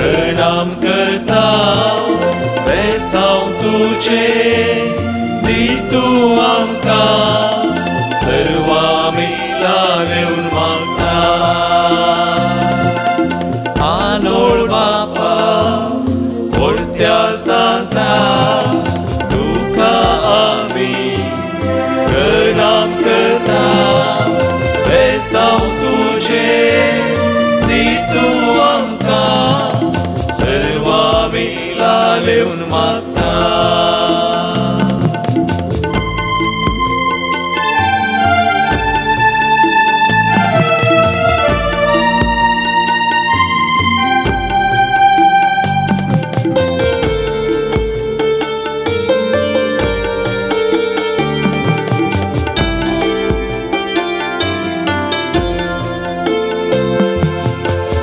प्रणाम करता बेसांव तुझे दी तूं आमकां सर्वा मेलालेवन मागता आनोळ बापा व्हरत्या सांता तुका आमी प्रणाम करता बेसांव तुझे दी तूं आमकां सर्वा मेलालेवन मागता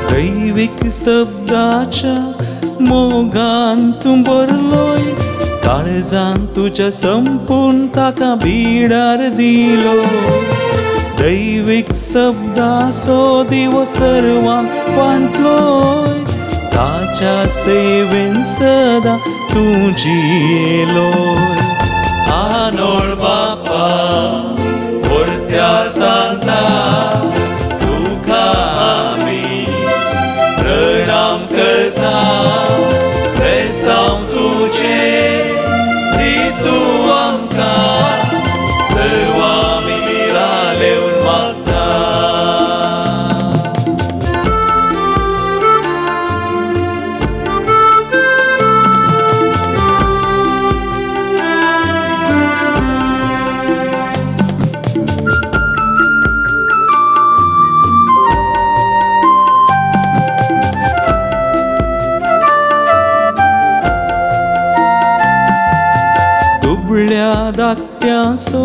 दैविक शब्दाच्या मोगान तूं भरलोय काळजान तुझ्या संपूर्ण ताका भिडार दिलो दैविक शब्दाचो दिवो सर्वांक वांटलोय ताच्या सेवेन सदां तूं जियेलोय आनोळ बापा व्हरत्या सांता तुका आमी प्रणाम करता बेसांव तुझे दी तूं आमकां सर्वा मेलालेवन मागता धाकट्याचो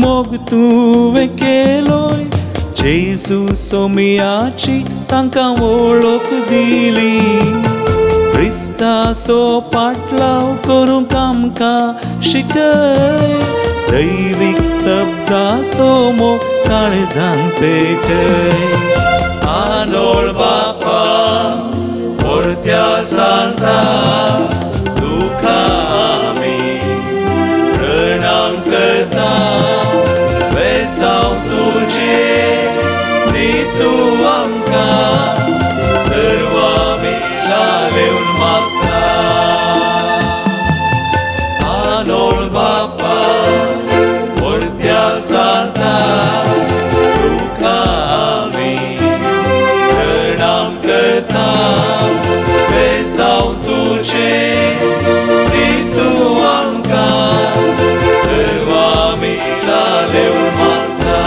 मोग तुवें केलोय जेजू सोमियाची तांकां वळख दिली क्रिस्ताचो पाटलाव करूंक आमकां शिकय दैवीक शब्दाचो मोग काळजान पेटय आनोळ बापा व्हरत्या सांता तुका आमी प्रणाम करता बेसांव तुझे दी तूं आमकां सर्वा मेलालेवन मागता आनोळ बापा व्हरत्या सांता तुका आमी प्रणाम करता बेसांव तुझे दी तूं आमकां सर्वा मेलालेवन मागता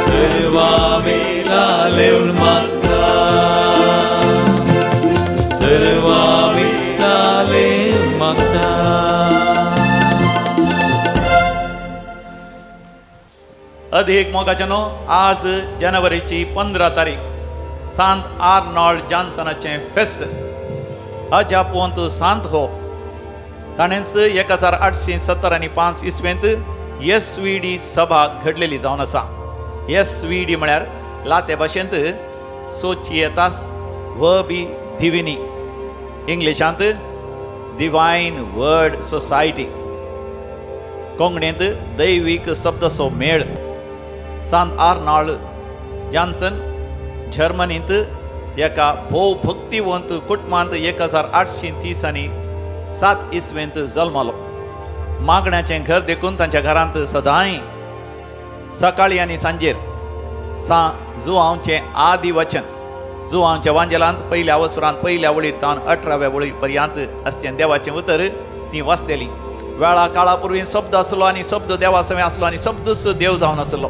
सर्वा मेलालेवन मागता सर्वा मेलालेवन मागता अधिक मोगाच्यानो आज जानेवारीची 15 तारीख सांत आर्नॉल्ड जॉन्सनाचे फेस्त हाच्या पोंत सांत हो ताणेंच 1870 आनी 5 इसवेंत SVD सभा घडलेली जावन आसा SVD म्हळ्यार लाते भाशेंत सोचिएतास वर्बी दिविनी इंग्लिशांत डिवायन वर्ड सोसायटी कोंकणींत दैवीक शब्दसो मेळ सांत आर्नॉल्ड जॉन्सन जर्मनींत एका भोव भक्तिवंत कुटुंबांत 1830 आनी 7 इसवेंत जल्मलो मागण्याचें घर देखून तांच्या घरांत सदांय सकाळी आनी सांजेर जुआंवचें आदि वचन जुआंवच्या वांजेलांत पयल्या वसुरांत पयल्या वळीर तावन 18व्या वळी पर्यंत आसचें देवाचें उतर ती वाचतेली वेळा काळा पुर्वी शब्द आसलो आनी शब्द देवा सवे आसलो आनी शब्दच देव जावन आसलो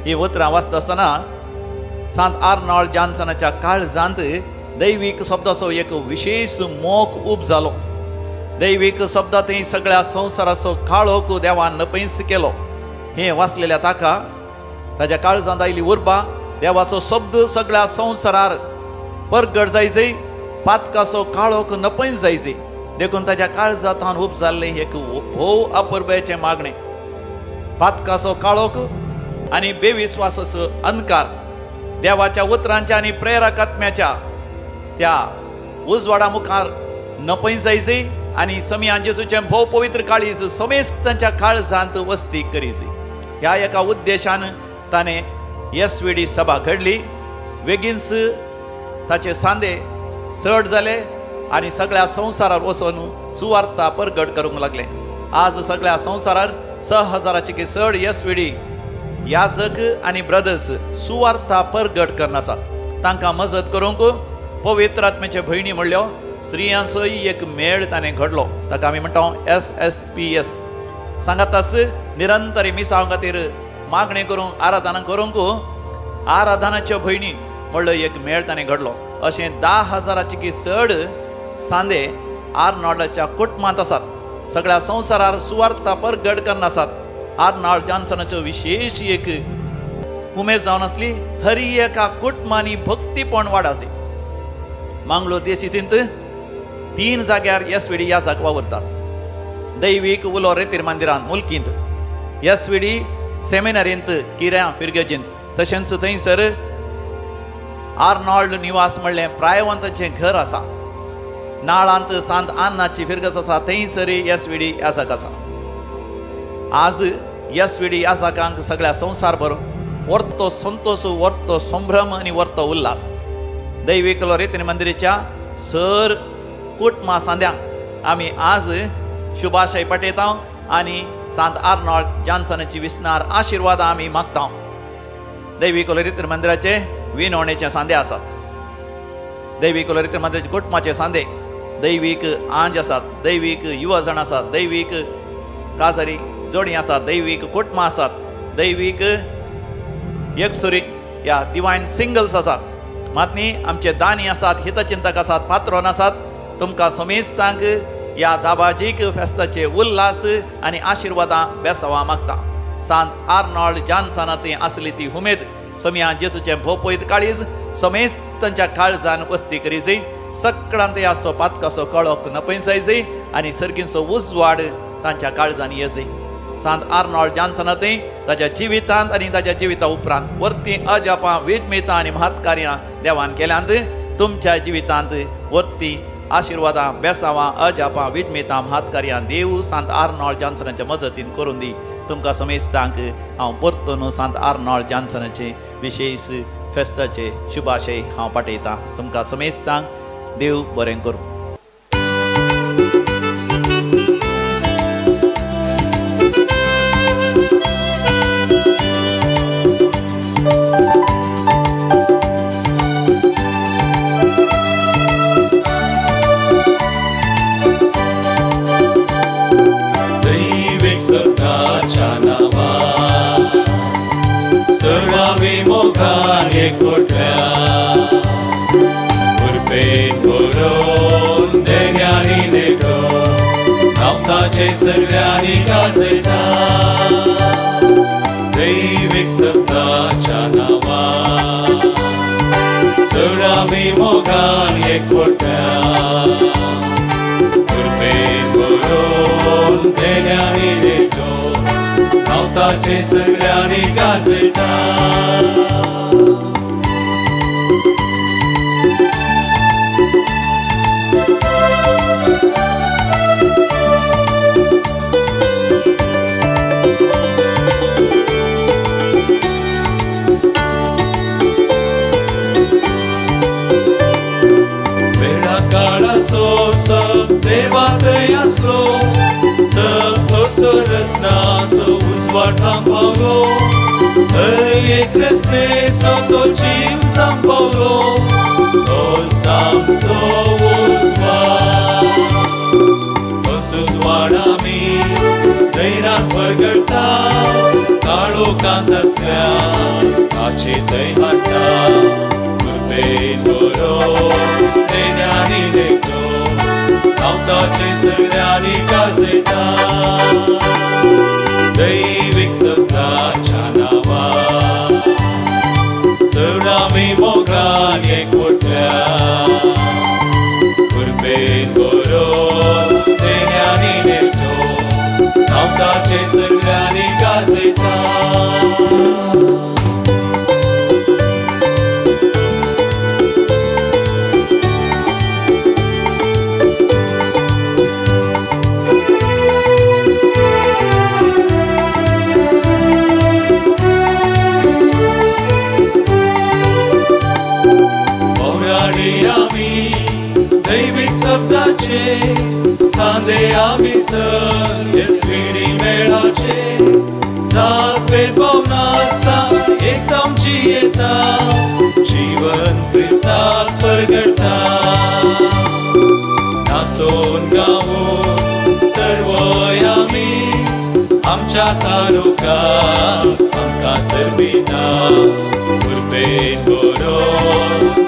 ही उतरां वाचता आसतना सांत आर्नॉल्ड जॉन्सनाच्या काळजांत दैवीक शब्दाचो एक विशेष मोग उब जालो दैवीक शब्दांतय सगळ्या संवसाराचो काळोख देवान नपैस केलो हे वाचलेल्या ताका ताच्या काळजांत आयली उर्बा देवाचो शब्द सगळ्या संवसारार परगट जायजय पातकाचो काळोख नपैस जायजय देखून ताच्या काळजांत उब जाल्ले एक भोव अपुर्बेचें मागणें पातकाचो काळोख आनी बेविस्वासाचो अंधकार देवाच्या उतरांच्या आणि प्रेरकात्म्याच्या त्या उजवाडा मुखार नपय जायचे आणि समियान जेजूचे भोव पवित्र काळीज समेस्तांच्या काळजांत वस्ती करीची. ह्या एका उद्देशान ताणे SVD सभा घडली. वेगीनच ताचे सांदे चड जाले आणि सगळ्या संवसारार वचून सुवार्ता परगट करूंक लागले. आज सगळ्या संवसारार 6000ची चड SVD याजक आणि ब्रदर्स सुवार्ता परगट करन आसात. तांकां मजत करूंक पवित्र आत्म्याचे भयणी म्हणल्यो स्त्रियांचोय एक मेळ ताणें घडलो. ताका आमी म्हणटा SSPS. सांगाताच निरंतर मिसांव खातीर मागणी करूंक आराधना करूंक आराधनाच्यो भयणी म्हणलो एक मेळ ताणें घडलो. अशें 10,000ची चड सांदे आर्नॉल्डाच्या कुटुंबांत आसात. सगळ्या संवसारार सुवार्ता परगट करन आसात. आर्नॉल्ड जॉन्सनाच्यो विशेष एक उमेद जावन आसली. हरी एका कुटुंबांनी भक्तीपण वाडाची. मांगलो देशीचींत 3 जाग्यार SVD याजक वावरतात. दैवीक उलो रेतीर मंदिरांत मुल्कींत, SVD सेमिनारींत किऱ्या फिरगेजींत, तशेंच थंयसर आर्नॉल्ड निवास म्हणलें प्रायवंताचें घर आसा. नाळांत सांत आन्नाची फिरगस आसा थंयसरी SVD याजक आसा. आज SVD याजकांक सगळ्या संवसारभर वर्तो संतोष, वर्तो संभ्रम आणि वर्तो उल्हास. दैवीक रेतीर मंदिराच्या सर कुटुंबा सांद्यांक आमी आज शुभाशय पटयता आणि सांत आर्नॉल्ड जॉन्सनाची विस्नार आशिर्वाद आमी मागता. दैवीक रेतीर मंदिराचे विनवणेचे सांदे आसात. दैवीक रेतीर मंदिराचे कुटुंबाचे सांदे, दैवीक आंज आसात, दैवीक युवा जण आसात, दैवीक काजरी जोडी आसात, दैवीक कुटुंबां आसात, दैवीक एकसुरी या डिवायन सिंगल्स आसात. मातनी आमचे दानी आसात, हितचिंतक आसात, पात्रोन आसात. तुमकां समेस्तांक या दाबाजीक फेस्ताचे उल्हास आणि आशिर्वादां बेसावां मागता. सांत आर्नॉल्ड जॉन्सनांत आसली ती उमेद समिया जेजूचे भोवपयत काळीज समेस्तांच्या काळजान वस्ती करीची. सगळ्यांत असो पातकासो कळोक नपयसायची आणि सर्गींचो उजवाड तांच्या काळजान येची. सांत आर्नॉल्ड जॉन्सनांत ताच्या जिवितांत आणि ताच्या जिविता उपरांत वर्ती अजापां वेदमेतां आणि महत्कार्यां देवान केल्यांत तुमच्या जिवितांत वर्ती आशिर्वादां बेसावां अजापां वेदमेतां महत्कार्यां देव सांत आर्नॉल्ड जॉन्सनाच्या मजतीन करून दी. तुमकां समेस्तांक हांव परतून सांत आर्नॉल्ड जॉन्सनाचे विशेष फेस्ताचे शुभाशय हांव पाठयतां. तुमकां समेस्तांक देव बरें करूं. सगळ्यांनी गाजयता दैवीक सत्ताच्या नांवान चड आमी मोगान एकवटा कृपेन बरोवन देण्यानी देतो नांवताचे सगळ्यांनी गाजयता. Usual São Paulo, Ei Cresne, Soto Jim São Paulo, Os Samso Usual, Os Usualami, Deiran Pergerta, Kalo Kantasya, Ache Deihata, Kurbein Goro, Denyani Dekto, Nauta Chesaryani Gazeta. दैविक सत्ताच्या नांवान चड आमी मोगान एकवटा कृपेन बरोवन देण्यानी देतो नांवताचे सगळ्यांनी गाजयता. आणि आम्ही दैविक शब्दाचे सांदे आम्ही सर येसविणी मेळाचे जात भेदभाव नासता एक सामची येता जीवन ख्रिस्तात परगडता नासोन गावो सर्व आम्ही आमच्या तालुकात आमकां सरबिता कृपेन बरो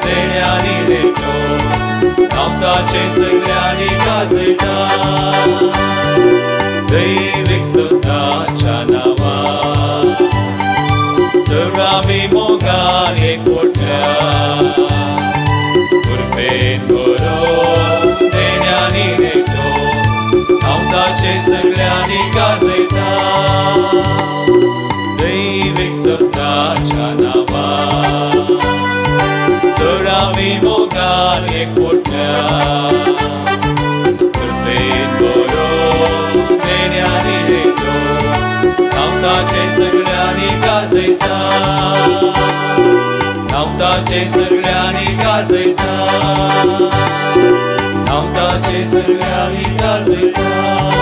देण्यानी लेखो नावताचे सगळ्यांनी गाजयता दैविक सदाच्या नावा सगळामी मोगान एकवटल्या कृपेन बरो देण्यानी लेखो नावताचे सगळ्यांनी गाजयता दैविक सदाच्या नावा सगळामी मोगान एकवटल्या कृपेन बरो देण्यानी लेखो नावताचे सगळ्यांनी गाजयता नावताचे सगळ्यांनी गाजयता नावताचे सगळ्यांनी गाजयता